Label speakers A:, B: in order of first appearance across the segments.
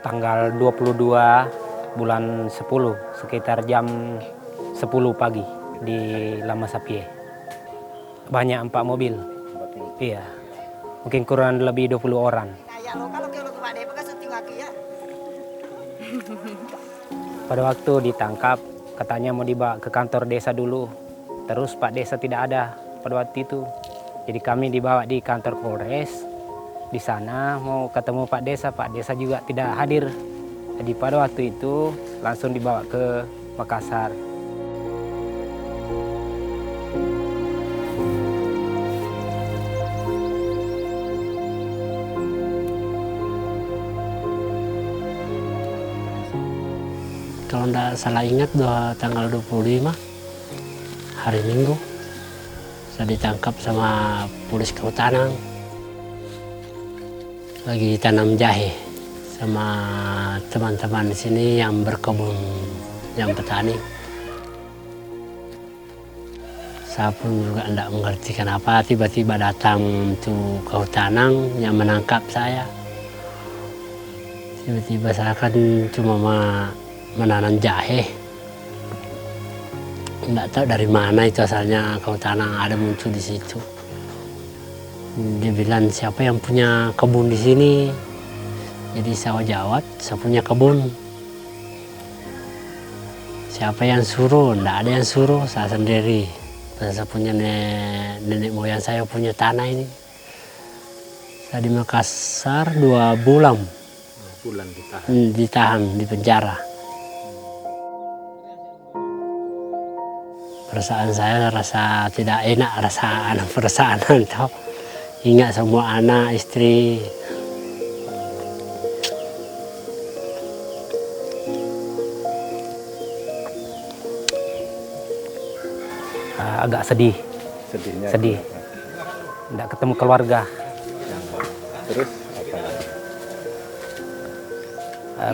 A: tanggal 22 bulan 10 sekitar jam 10 pagi di Lama Sapie. Banyak 4 mobil. Iya. Mungkin kurang lebih 20 orang. Pada waktu ditangkap katanya mau dibawa ke kantor desa dulu. Terus Pak Desa tidak ada pada waktu itu. Jadi kami dibawa di kantor Polres. Di sana mau ketemu Pak Desa juga tidak hadir. Jadi pada waktu itu langsung dibawa ke Makassar.
B: Kalau tidak salah ingat tanggal 25 hari Minggu saya ditangkap sama polisi kehutanan lagi tanam jahe sama teman-teman di sini yang berkebun, yang petani. Saya pun juga tidak mengerti kenapa tiba-tiba datang tuh kehutanan yang menangkap saya. Tiba-tiba saya kan cuma menanam jahe. Tidak tahu dari mana itu asalnya kehutanan ada muncul di situ. Dia bilang siapa yang punya kebun di sini. Jadi saya jawab saya punya kebun. Siapa yang suruh? Tidak ada yang suruh, saya sendiri. Saya punya nenek moyang saya punya tanah ini. Saya di Makassar 2 bulan.
C: 2 bulan ditahan.
B: Ditahan di penjara. Perasaan saya rasa tidak enak, perasaan itu. Ingat semua anak, istri.
A: Agak sedih.
C: Sedihnya
A: Sedih. Tidak ketemu keluarga.
C: Terus apa lagi?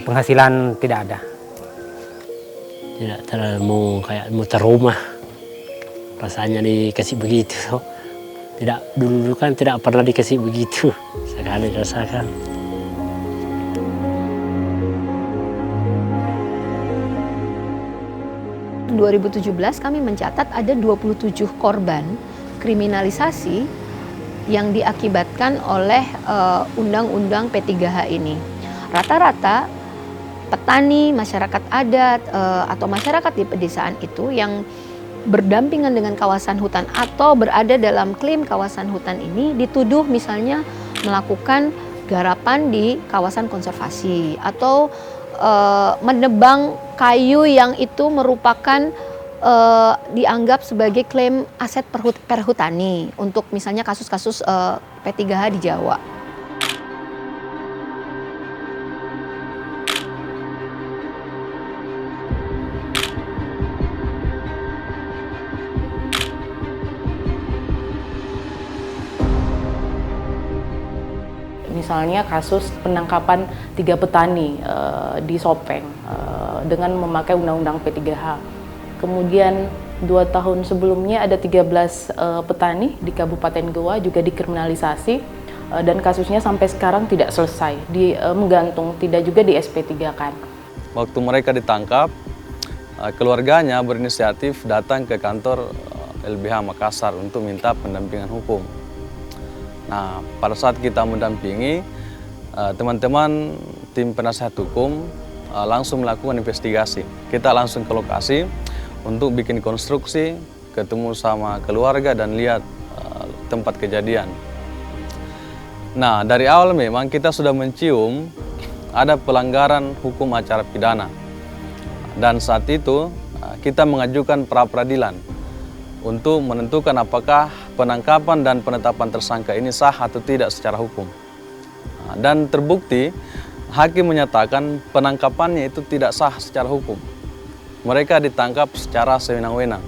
A: Penghasilan tidak ada.
B: Tidak terlalu kayak muter rumah. Rasanya dikasih begitu. Tidak, dulu kan tidak pernah dikasih begitu. Sekali rasakan.
D: Tahun 2017 kami mencatat ada 27 korban kriminalisasi yang diakibatkan oleh Undang-Undang P3H ini. Rata-rata petani, masyarakat adat, atau masyarakat di pedesaan itu yang berdampingan dengan kawasan hutan atau berada dalam klaim kawasan hutan ini dituduh misalnya melakukan garapan di kawasan konservasi atau menebang kayu yang itu merupakan dianggap sebagai klaim aset perhutani untuk misalnya kasus-kasus P3H di Jawa.
E: Misalnya kasus penangkapan 3 petani di Sopeng dengan memakai Undang-Undang P3H. Kemudian 2 tahun sebelumnya ada 13 petani di Kabupaten Goa juga dikriminalisasi dan kasusnya sampai sekarang tidak selesai, menggantung, tidak juga di SP3-kan.
F: Waktu mereka ditangkap, keluarganya berinisiatif datang ke kantor LBH Makassar untuk minta pendampingan hukum. Nah, pada saat kita mendampingi, teman-teman tim penasihat hukum langsung melakukan investigasi. Kita langsung ke lokasi untuk bikin konstruksi, ketemu sama keluarga dan lihat tempat kejadian. Nah, dari awal memang kita sudah mencium ada pelanggaran hukum acara pidana. Dan saat itu kita mengajukan pra-peradilan untuk menentukan apakah penangkapan dan penetapan tersangka ini sah atau tidak secara hukum. Dan terbukti, hakim menyatakan penangkapannya itu tidak sah secara hukum. Mereka ditangkap secara sewenang-wenang.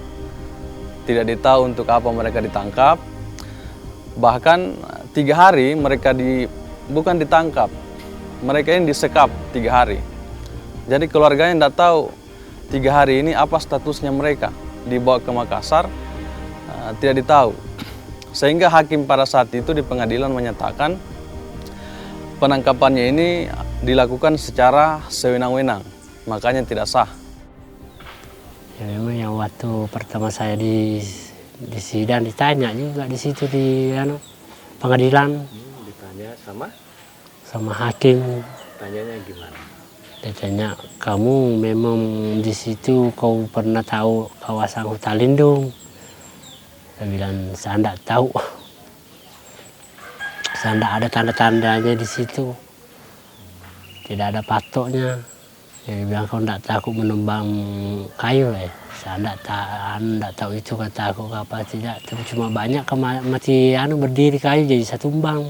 F: Tidak ditahu untuk apa mereka ditangkap. Bahkan 3 hari mereka bukan ditangkap, mereka ini disekap 3 hari. Jadi keluarganya tidak tahu 3 hari ini apa statusnya mereka. Dibawa ke Makassar, tidak ditahu. Sehingga hakim pada saat itu di pengadilan menyatakan penangkapannya ini dilakukan secara sewenang-wenang, makanya tidak sah.
B: Ya memang yang waktu pertama saya di sidang ditanya juga di situ di pengadilan
C: Ditanya
B: sama hakim.
C: tanyanya gimana?
B: Dia tanya, kamu memang di situ kau pernah tahu kawasan hutan lindung? Saya bilang, saya tidak tahu. Saya tidak ada tanda-tandanya di situ. Tidak ada patoknya. Dia bilang, kau tidak takut menembang kayu ya? Saya tidak tahu itu kata aku apa tidak. Tapi cuma banyak mati berdiri kayu jadi saya tumbang.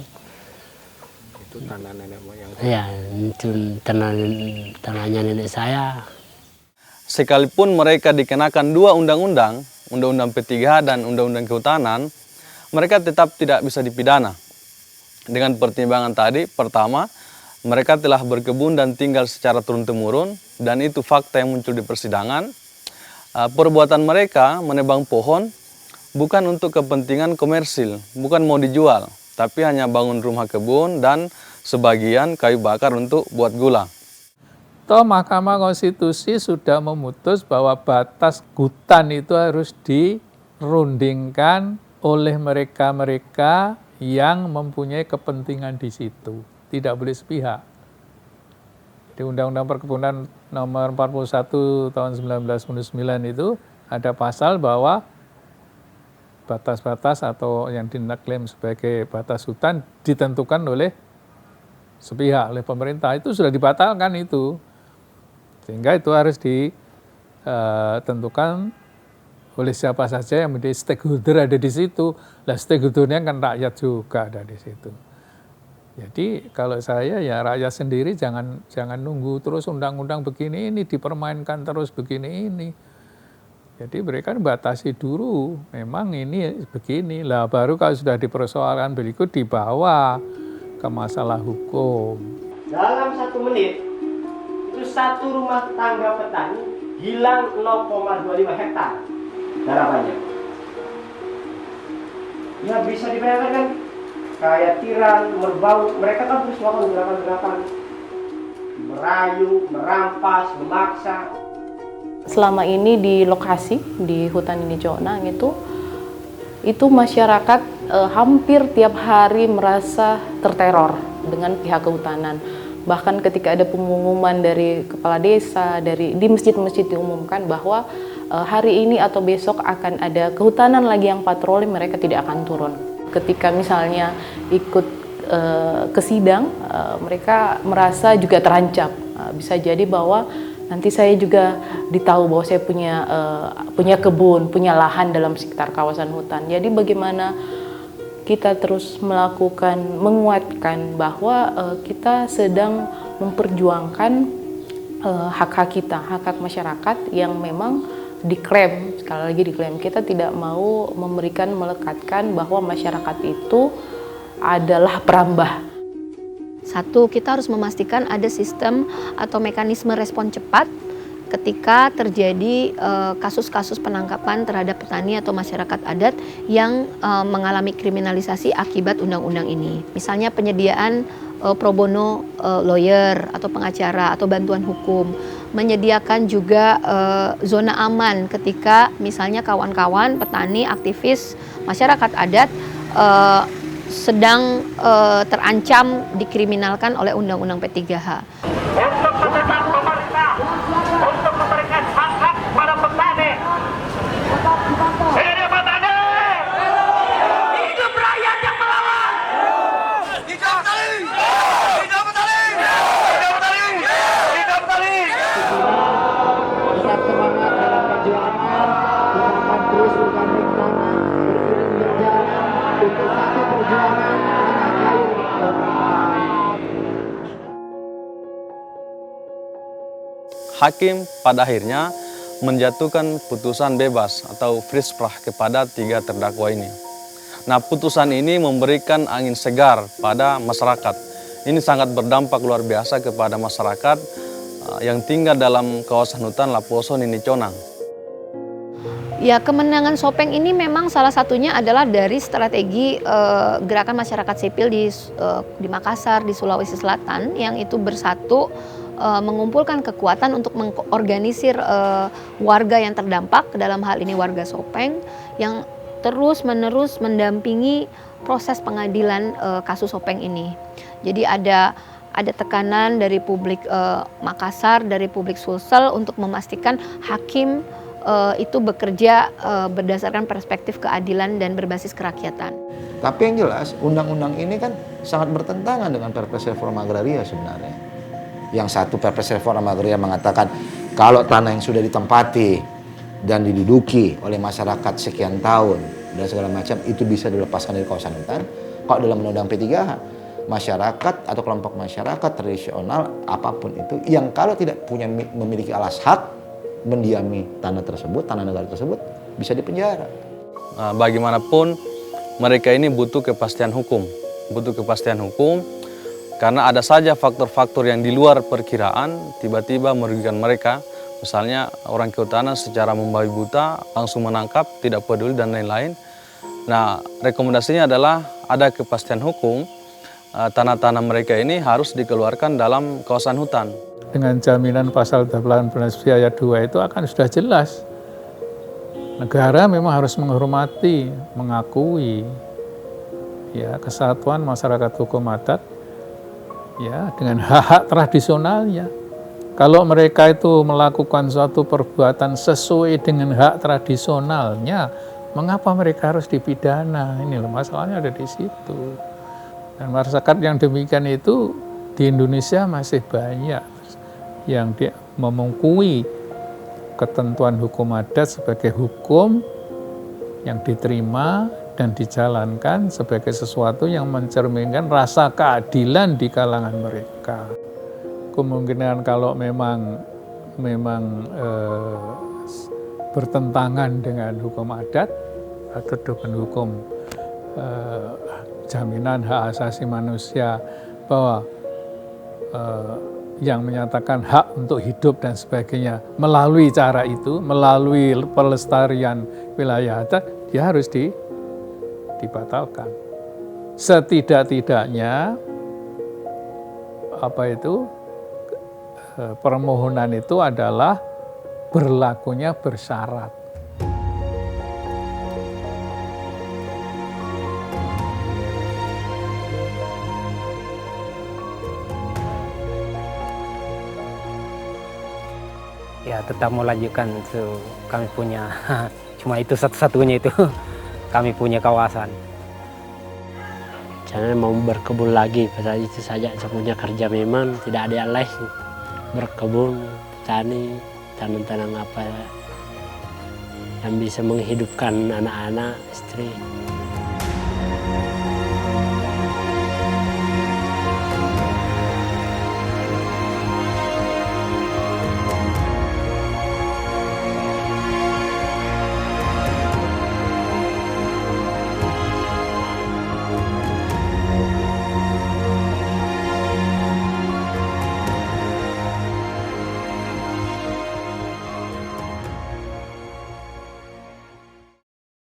C: Itu tanah nenek moyang.
B: Ya, itu tanahnya nenek saya.
F: Sekalipun mereka dikenakan dua undang-undang, Undang-Undang P3H dan Undang-Undang Kehutanan, mereka tetap tidak bisa dipidana. Dengan pertimbangan tadi, pertama, mereka telah berkebun dan tinggal secara turun-temurun, dan itu fakta yang muncul di persidangan. Perbuatan mereka menebang pohon bukan untuk kepentingan komersil, bukan mau dijual, tapi hanya bangun rumah kebun dan sebagian kayu bakar untuk buat gula.
G: Toh Mahkamah Konstitusi sudah memutus bahwa batas hutan itu harus dirundingkan oleh mereka-mereka yang mempunyai kepentingan di situ. Tidak boleh sepihak. Di Undang-Undang Perkebunan nomor 41 tahun 1999 itu ada pasal bahwa batas-batas atau yang diklaim sebagai batas hutan ditentukan oleh sepihak, oleh pemerintah. Itu sudah dibatalkan itu. Sehingga itu harus ditentukan oleh siapa saja yang menjadi stakeholder ada di situ. Lah stakeholdernya kan rakyat juga ada di situ. Jadi kalau saya ya rakyat sendiri jangan nunggu terus undang-undang begini ini dipermainkan terus begini ini. Jadi mereka batasi dulu, memang ini begini lah baru kalau sudah dipersoalkan berikut dibawa ke masalah hukum.
H: Dalam 1 menit itu satu rumah tangga petani hilang 0,25 hektar garapannya. Ya bisa dibayangkan kan, kayak tiran, merbau, mereka kan terus melakukan gerakan-gerakan merayu, merampas, memaksa.
E: Selama ini di lokasi di hutan ini Conang itu masyarakat hampir tiap hari merasa terteror dengan pihak kehutanan. Bahkan ketika ada pengumuman dari kepala desa, di masjid-masjid diumumkan bahwa hari ini atau besok akan ada kehutanan lagi yang patroli, mereka tidak akan turun. Ketika misalnya ikut ke sidang, mereka merasa juga terancam. Bisa jadi bahwa nanti saya juga ditahu bahwa saya punya kebun, punya lahan dalam sekitar kawasan hutan. Jadi bagaimana kita terus menguatkan bahwa kita sedang memperjuangkan hak-hak kita, hak-hak masyarakat yang memang diklaim, sekali lagi diklaim. Kita tidak mau melekatkan bahwa masyarakat itu adalah perambah.
D: Satu, kita harus memastikan ada sistem atau mekanisme respon cepat ketika terjadi kasus-kasus penangkapan terhadap petani atau masyarakat adat yang mengalami kriminalisasi akibat undang-undang ini. Misalnya penyediaan pro bono lawyer atau pengacara atau bantuan hukum, menyediakan juga zona aman ketika misalnya kawan-kawan petani, aktivis, masyarakat adat sedang terancam dikriminalkan oleh Undang-Undang P3H.
H: Untuk menekan pemerintah, untuk memberikan hak-hak pada petani. Ini petani! Hidup rakyat yang melawan! Hidup petani! Hidup petani! Hidup petani! Hidup petani! Tetap semangat dalam perjuangan, kita akan terus bergandeng tangan, berjalan untuk satu perjuangan tanah air.
F: Hakim pada akhirnya menjatuhkan putusan bebas atau free sprach kepada 3 terdakwa ini. Nah, putusan ini memberikan angin segar pada masyarakat. Ini sangat berdampak luar biasa kepada masyarakat yang tinggal dalam kawasan hutan Laposo Nini Conang.
D: Ya, kemenangan Sopeng ini memang salah satunya adalah dari strategi gerakan masyarakat sipil di Makassar, di Sulawesi Selatan, yang itu bersatu mengumpulkan kekuatan untuk mengorganisir warga yang terdampak, dalam hal ini warga Sopeng, yang terus-menerus mendampingi proses pengadilan kasus Sopeng ini. Jadi ada tekanan dari publik Makassar, dari publik Sulsel untuk memastikan hakim itu bekerja berdasarkan perspektif keadilan dan berbasis kerakyatan.
I: Tapi yang jelas, undang-undang ini kan sangat bertentangan dengan Perpres Reforma Agraria sebenarnya. Yang satu Perpres Reforma Agraria mengatakan kalau tanah yang sudah ditempati dan diduduki oleh masyarakat sekian tahun dan segala macam itu bisa dilepaskan dari kawasan hutan. Kalau dalam Undang-Undang P3H, masyarakat atau kelompok masyarakat tradisional apapun itu yang kalau tidak memiliki alas hak mendiami tanah tersebut, tanah negara tersebut, bisa dipenjara.
F: Nah, bagaimanapun mereka ini butuh kepastian hukum. Butuh kepastian hukum karena ada saja faktor-faktor yang di luar perkiraan tiba-tiba merugikan mereka. Misalnya orang kehutanan secara membabi buta langsung menangkap, tidak peduli dan lain-lain. Nah, rekomendasinya adalah ada kepastian hukum, tanah-tanah mereka ini harus dikeluarkan dalam kawasan hutan.
G: Dengan jaminan pasal 18 ayat 2 itu akan sudah jelas. Negara memang harus menghormati, mengakui ya kesatuan masyarakat hukum adat ya dengan hak-hak tradisionalnya. Kalau mereka itu melakukan suatu perbuatan sesuai dengan hak tradisionalnya, mengapa mereka harus dipidana? Ini loh masalahnya ada di situ. Dan masyarakat yang demikian itu di Indonesia masih banyak yang dia memungkui ketentuan hukum adat sebagai hukum yang diterima dan dijalankan sebagai sesuatu yang mencerminkan rasa keadilan di kalangan mereka. Kemungkinan kalau memang bertentangan dengan hukum adat atau dengan hukum jaminan hak asasi manusia bahwa yang menyatakan hak untuk hidup dan sebagainya melalui cara itu, melalui pelestarian wilayah adat, dia harus dibatalkan. Setidak-tidaknya permohonan itu adalah berlakunya bersyarat.
A: Ya tetap mau lanjutkan, kami punya cuma itu satu-satunya itu kami punya kawasan.
B: Jangan mau berkebun lagi, padahal itu saja semuanya kerja memang tidak ada yang lain. Berkebun, tani, tanam-tanam apa yang bisa menghidupkan anak-anak, istri.